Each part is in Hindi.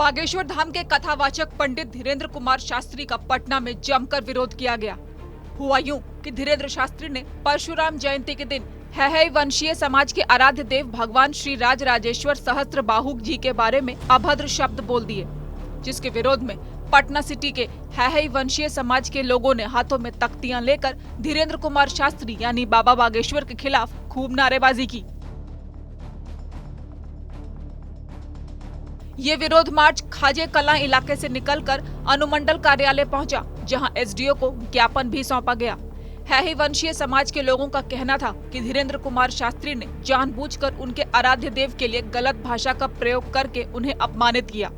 बागेश्वर धाम के कथावाचक पंडित धीरेन्द्र कुमार शास्त्री का पटना में जमकर विरोध किया गया। हुआ यूं कि धीरेन्द्र शास्त्री ने परशुराम जयंती के दिन हैहई वंशीय समाज के आराध्य देव भगवान श्री राज राजेश्वर सहस्त्र बाहु जी के बारे में अभद्र शब्द बोल दिए, जिसके विरोध में पटना सिटी के हैहई वंशीय समाज के लोगों ने हाथों में तख्तियां लेकर धीरेन्द्र कुमार शास्त्री यानी बाबा बागेश्वर के खिलाफ खूब नारेबाजी की। ये विरोध मार्च खाजे कलां इलाके से निकलकर अनुमंडल कार्यालय पहुंचा, जहां एसडीओ को ज्ञापन भी सौंपा गया। हैहई वंशीय समाज के लोगों का कहना था कि धीरेन्द्र कुमार शास्त्री ने जानबूझकर उनके आराध्य देव के लिए गलत भाषा का प्रयोग करके उन्हें अपमानित किया।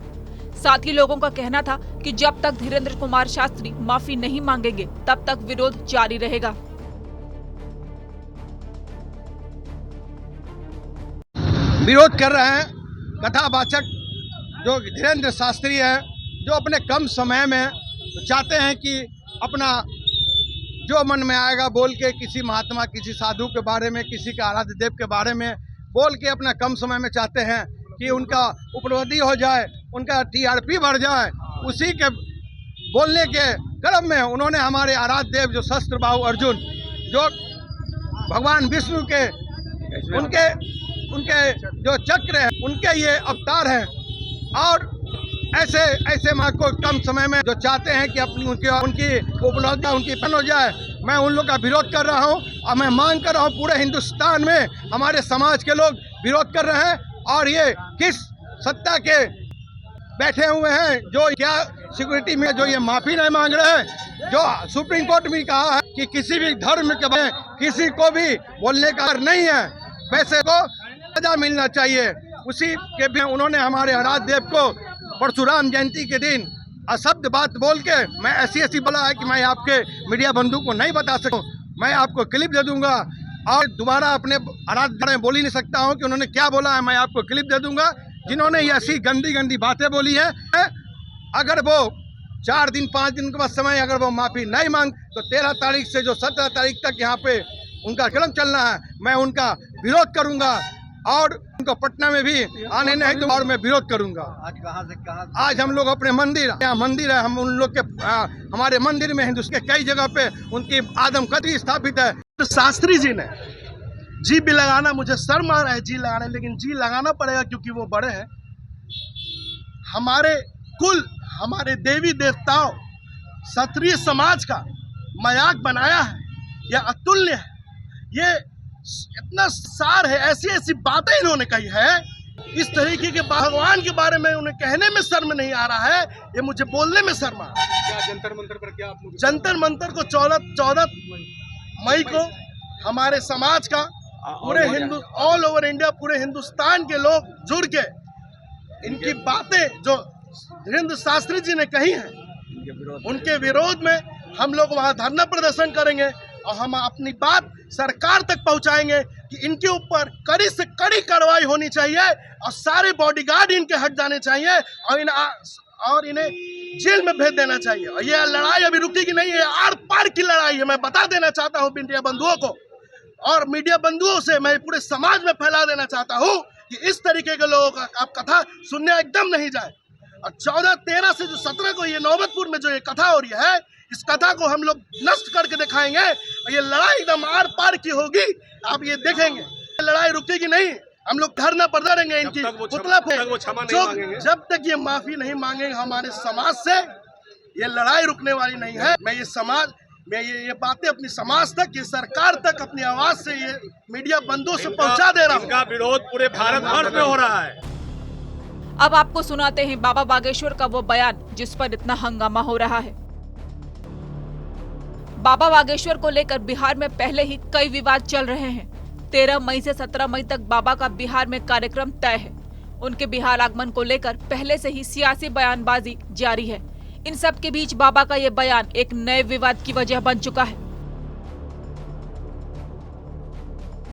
साथ ही लोगों का कहना था कि जब तक धीरेन्द्र कुमार शास्त्री माफी नहीं मांगेंगे तब तक विरोध जारी रहेगा। विरोध कर रहे हैं कथावाचक जो धीरेन्द्र शास्त्री है, जो अपने कम समय में चाहते हैं कि अपना जो मन में आएगा बोल के किसी महात्मा, किसी साधु के बारे में, किसी के आराध्य देव के बारे में बोल के अपना कम समय में चाहते हैं कि उनका उपलब्धि हो जाए, उनका टीआरपी बढ़ जाए। उसी के बोलने के क्रम में उन्होंने हमारे आराध्य देव जो सहस्त्र बाहु अर्जुन, जो भगवान विष्णु के उनके जो चक्र है, उनके ये अवतार हैं और ऐसे माँ को कम समय में जो चाहते हैं कि अपनी उनकी उपलब्धि उनकी पन हो जाए, मैं उन लोग का विरोध कर रहा हूँ। और मैं मांग कर रहा हूँ पूरे हिंदुस्तान में हमारे समाज के लोग विरोध कर रहे हैं। और ये किस सत्ता के बैठे हुए हैं जो क्या सिक्योरिटी में जो ये माफी नहीं मांग रहे हैं, जो सुप्रीम कोर्ट में कहा है कि किसी भी धर्म के बारे में किसी को भी बोलने का हक नहीं है, वैसे को सजा मिलना चाहिए। उसी के भी उन्होंने हमारे आराध्य देव को परशुराम जयंती के दिन अशब्द बात बोल के मैं ऐसी बोला है कि मैं आपके मीडिया बंधु को नहीं बता सकूं। मैं आपको क्लिप दे दूंगा और दोबारा अपने आराध्य में बोल ही नहीं सकता हूं कि उन्होंने क्या बोला है। मैं आपको क्लिप दे दूंगा जिन्होंने ये ऐसी गंदी बातें बोली है। अगर वो 4 दिन 5 दिन के बाद समय अगर वो माफी नहीं मांग तो 13 तारीख से जो 17 तारीख तक यहाँ पे उनका कदम चलना है, मैं उनका विरोध करूंगा और उनको पटना में भी आने नहीं दूंगा और मैं विरोध करूंगा। आज कहाँ से कहाँ? आज हम लोग अपने यहाँ मंदिर है, हम उन लोग के हमारे मंदिर में हिंदुस्तान के कई जगह पे उनकी आदमकदरी स्थापित है। शास्त्री जी ने जी भी लगाना, मुझे शर्म आ रहा है जी लगाना, लेकिन जी लगाना पड़ेगा क्योंकि वो बड़े हैं। हमारे कुल, हमारे देवी देवताओं, क्षत्रिय समाज का मजाक बनाया है, यह अतुल्य है। ये इतना सार है, ऐसी बातें इन्होंने कही है, इस तरीके के भगवान के बारे में उन्हें कहने में शर्म नहीं आ रहा है, ये मुझे बोलने में शर्म आ रहा है। क्या जंतर मंतर पर क्या आप जंतर मंतर को 14 मई को हमारे समाज का पूरे ऑल ओवर इंडिया, पूरे हिंदुस्तान के लोग जुड़ के इनकी बातें जो धीरेन्द्र शास्त्री जी ने कही हैं उनके विरोध में हम लोग वहां धरना प्रदर्शन करेंगे और हम अपनी बात सरकार तक पहुंचाएंगे कि इनके ऊपर कड़ी से कड़ी कार्रवाई होनी चाहिए और सारे बॉडीगार्ड इनके हट जाने चाहिए और इन्हें जेल में भेज देना चाहिए। और यह लड़ाई अभी रुकेगी नहीं है, आर पार की लड़ाई है। मैं बता देना चाहता हूं मीडिया बंधुओं को और मीडिया बंधुओं से मैं पूरे समाज में फैला देना चाहता हूं कि इस तरीके के लोगों का आप कथा सुनने एकदम नहीं जाए। और 14, 13 से जो 17 को ये नौबतपुर में जो ये कथा हो रही है, इस कथा को हम लोग नष्ट करके दिखाएंगे और ये लड़ाई एकदम आर पार की होगी। आप ये देखेंगे लड़ाई रुकेगी नहीं, हम लोग धरना पर रहेंगे इनकी पुतला पे। जब तक ये माफी नहीं मांगेंगे हमारे समाज से, ये लड़ाई रुकने वाली नहीं है। मैं ये समाज में ये बातें अपनी समाज तक, ये सरकार तक अपनी आवाज से ये मीडिया बंधुओं से पहुंचा दे रहा हूँ। इनका विरोध पूरे भारतवर्ष में हो रहा है। अब आपको सुनाते हैं बाबा बागेश्वर का वो बयान जिस पर इतना हंगामा हो रहा है। बाबा बागेश्वर को लेकर बिहार में पहले ही कई विवाद चल रहे हैं। 13 मई से 17 मई तक बाबा का बिहार में कार्यक्रम तय है। उनके बिहार आगमन को लेकर पहले से ही सियासी बयानबाजी जारी है। इन सब के बीच बाबा का ये बयान एक नए विवाद की वजह बन चुका है।